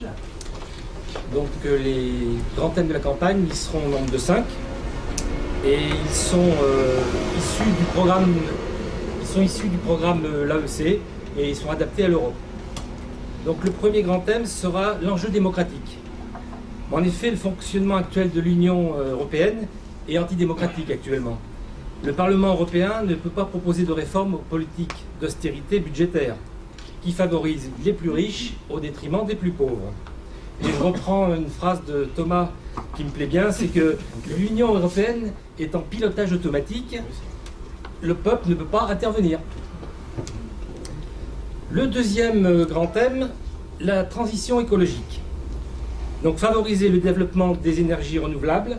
Donc les grands thèmes de la campagne, ils seront au nombre de 5 et ils sont issus du programme l'AEC et ils sont adaptés à l'Europe. Donc le premier grand thème sera l'enjeu démocratique. En effet, le fonctionnement actuel de l'Union européenne est antidémocratique actuellement. Le Parlement européen ne peut pas proposer de réformes aux politiques d'austérité budgétaire qui favorisent les plus riches au détriment des plus pauvres. Et je reprends une phrase de Thomas qui me plaît bien, c'est que l'Union européenne est en pilotage automatique, le peuple ne peut pas intervenir. Le deuxième grand thème, la transition écologique. Donc favoriser le développement des énergies renouvelables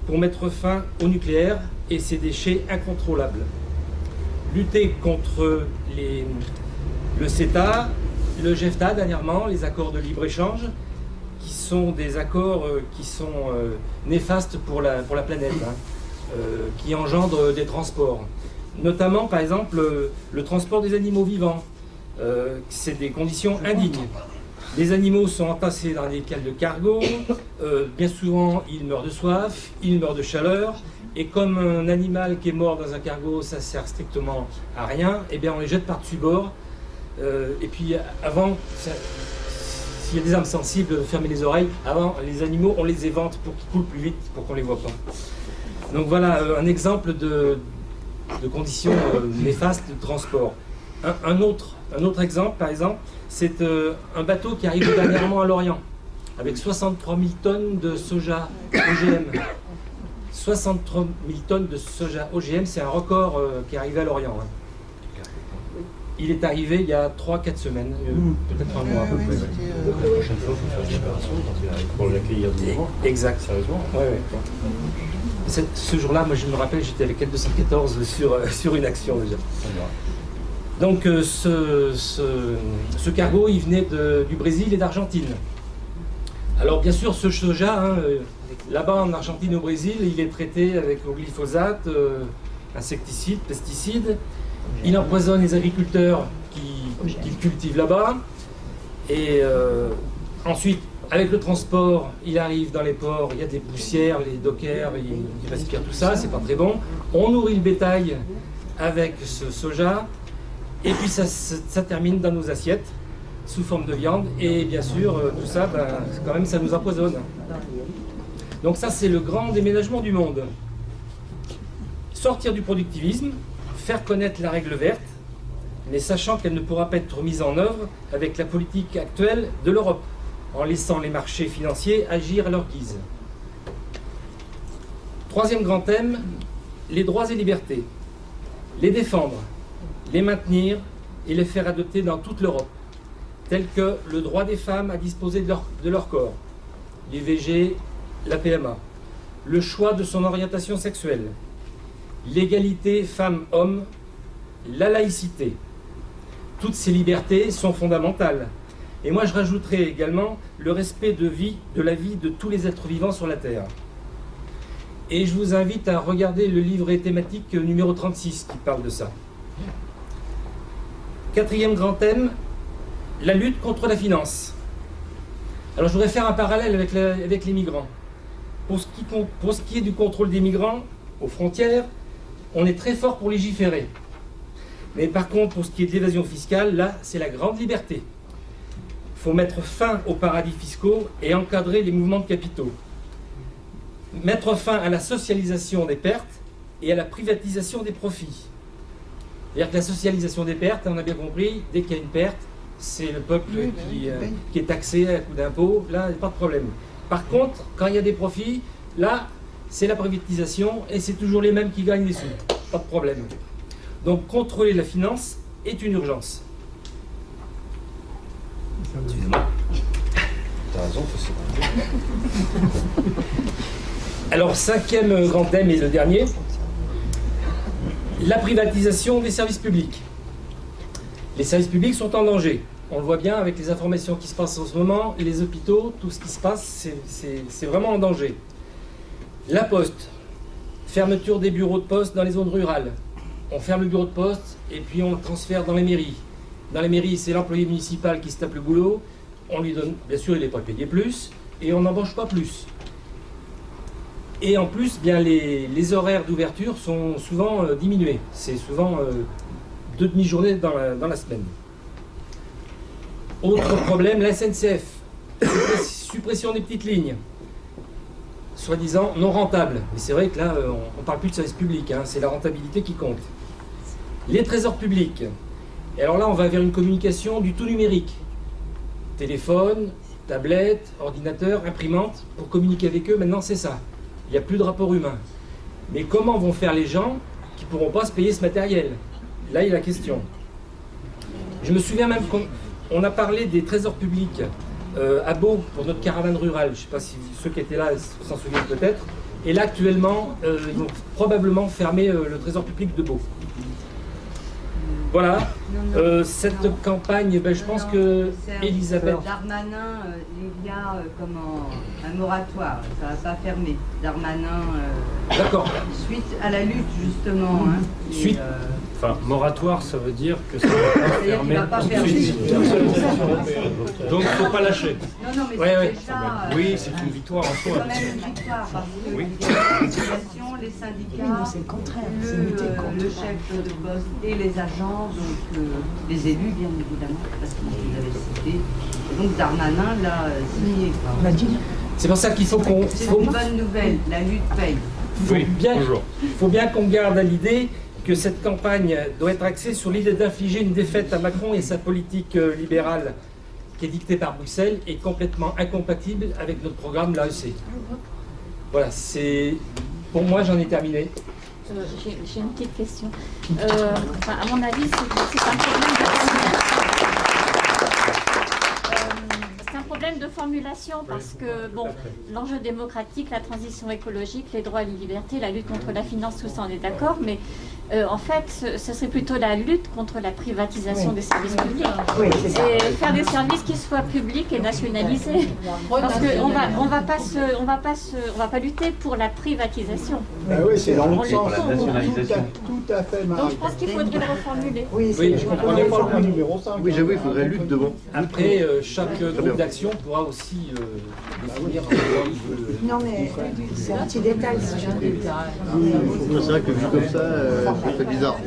pour mettre fin au nucléaire et ses déchets incontrôlables. Lutter contre le CETA, le GEFTA dernièrement, les accords de libre-échange, qui sont des accords qui sont néfastes pour la planète, qui engendrent des transports. Notamment, par exemple, le transport des animaux vivants. C'est des conditions indignes. Les animaux sont entassés dans des cales de cargo, bien souvent ils meurent de soif, ils meurent de chaleur, et comme un animal qui est mort dans un cargo, ça sert strictement à rien, et bien on les jette par-dessus bord. Et puis avant, s'il y a des âmes sensibles, fermez les oreilles. Avant, les animaux, on les évente pour qu'ils coulent plus vite, pour qu'on ne les voit pas. Donc voilà un exemple de conditions néfastes de transport. Un autre exemple, par exemple, c'est un bateau qui arrive dernièrement à Lorient, avec 63 000 tonnes de soja OGM. 63 000 tonnes de soja OGM, c'est un record qui est arrivé à Lorient. Il est arrivé il y a 3-4 semaines, peut-être un mois à peu près. La prochaine fois, il faut faire une opération pour l'accueillir du moment. Exact. Sérieusement. Ouais. Ce jour-là, moi je me rappelle, j'étais avec L214 sur une action déjà. Donc ce cargo, il venait du Brésil et d'Argentine. Alors bien sûr, ce soja, là-bas en Argentine et au Brésil, il est traité avec au glyphosate, insecticides, pesticides. Il empoisonne les agriculteurs qui cultivent là-bas. Et ensuite, avec le transport, il arrive dans les ports, il y a des poussières, les dockers, ils respirent tout ça, c'est pas très bon. On nourrit le bétail avec ce soja. Et puis ça termine dans nos assiettes, sous forme de viande. Et bien sûr, tout ça, quand même, ça nous empoisonne. Donc ça, c'est le grand déménagement du monde. Sortir du productivisme, faire connaître la règle verte, mais sachant qu'elle ne pourra pas être mise en œuvre avec la politique actuelle de l'Europe, en laissant les marchés financiers agir à leur guise. Troisième grand thème, les droits et libertés. Les défendre, les maintenir et les faire adopter dans toute l'Europe, tels que le droit des femmes à disposer de leur corps, l'IVG, la PMA, le choix de son orientation sexuelle, l'égalité femmes-hommes, la laïcité. Toutes ces libertés sont fondamentales. Et moi je rajouterai également le respect de la vie de tous les êtres vivants sur la Terre. Et je vous invite à regarder le livret thématique numéro 36 qui parle de ça. Quatrième grand thème, la lutte contre la finance. Alors je voudrais faire un parallèle avec les migrants. Pour ce qui est du contrôle des migrants aux frontières, on est très fort pour légiférer. Mais par contre, pour ce qui est de l'évasion fiscale, là, c'est la grande liberté. Il faut mettre fin aux paradis fiscaux et encadrer les mouvements de capitaux. Mettre fin à la socialisation des pertes et à la privatisation des profits. C'est-à-dire que la socialisation des pertes, on a bien compris, dès qu'il y a une perte, c'est le peuple qui est taxé à coup d'impôt, là, il n'y a pas de problème. Par contre, quand il y a des profits, là, c'est la privatisation et c'est toujours les mêmes qui gagnent les sous. Pas de problème. Donc, contrôler la finance est une urgence. Excusez-moi. T'as raison, Alors, cinquième grand thème et le dernier, la privatisation des services publics. Les services publics sont en danger. On le voit bien avec les informations qui se passent en ce moment, les hôpitaux, tout ce qui se passe, c'est vraiment en danger. La poste, fermeture des bureaux de poste dans les zones rurales. On ferme le bureau de poste et puis on le transfère dans les mairies. Dans les mairies, c'est l'employé municipal qui se tape le boulot. on lui donne, bien sûr, il n'est pas payé plus, et on n'embauche pas plus. Et en plus, bien, les horaires d'ouverture sont souvent diminués. C'est souvent 2 demi-journées dans la semaine. Autre problème, la SNCF. Suppression des petites lignes, soi-disant non rentables. Mais c'est vrai que là, on ne parle plus de service public, hein, c'est la rentabilité qui compte. Les trésors publics. Et alors là, on va vers une communication du tout numérique. Téléphone, tablette, ordinateur, imprimante. Pour communiquer avec eux, maintenant, c'est ça. Il n'y a plus de rapport humain. Mais comment vont faire les gens qui ne pourront pas se payer ce matériel? Là, il y a la question. Je me souviens même qu'on a parlé des trésors publics à Beau pour notre caravane rurale. Je ne sais pas si ceux qui étaient là s'en souviennent peut-être. Et là, actuellement, ils vont probablement fermer le trésor public de Beau. Voilà. Cette campagne, ben, je pense que Elisabeth... Darmanin, il y a un moratoire, ça ne va pas fermer. Darmanin, D'accord. suite à la lutte justement. Hein, Suite. Enfin, moratoire, ça veut dire que ça ne va pas fermer tout de suite. Donc, il ne faut pas lâcher. Non, mais Ouais. c'est déjà... Oui, c'est une victoire en c'est soi. quand même une victoire parce que Oui. les syndicats, c'est le contraire. le chef de poste et les agents, donc les élus bien évidemment, parce que vous les avez cités. Et donc Darmanin l'a signé. C'est pour ça qu'il faut qu'on... C'est une bonne nouvelle, la lutte paye. Il faut bien qu'on garde à l'idée que cette campagne doit être axée sur l'idée d'infliger une défaite à Macron et sa politique libérale qui est dictée par Bruxelles est complètement incompatible avec notre programme l'AEC. Voilà, c'est... Pour moi, j'en ai terminé. J'ai une petite question. À mon avis, c'est un problème c'est un problème de formulation parce que, bon, l'enjeu démocratique, la transition écologique, les droits et les libertés, la lutte contre la finance, tout ça, on est d'accord, mais en fait, ce serait plutôt la lutte contre la privatisation des services publics. Oui, c'est ça. Et faire des services qui soient publics et nationalisés. Parce qu'on va pas lutter pour la privatisation. Oui, c'est dans l'autre sens. Pour la nationalisation. Tout à fait, Marie. Donc je pense qu'il faudrait le reformuler. Oui, Oui, Je comprenais pas le point numéro 5. Oui, j'avoue, il faudrait lutte devant. Après, chaque groupe d'action pourra aussi définir un programme de... Non, mais c'est un petit détail. C'est vrai que vu comme ça, c'est bizarre.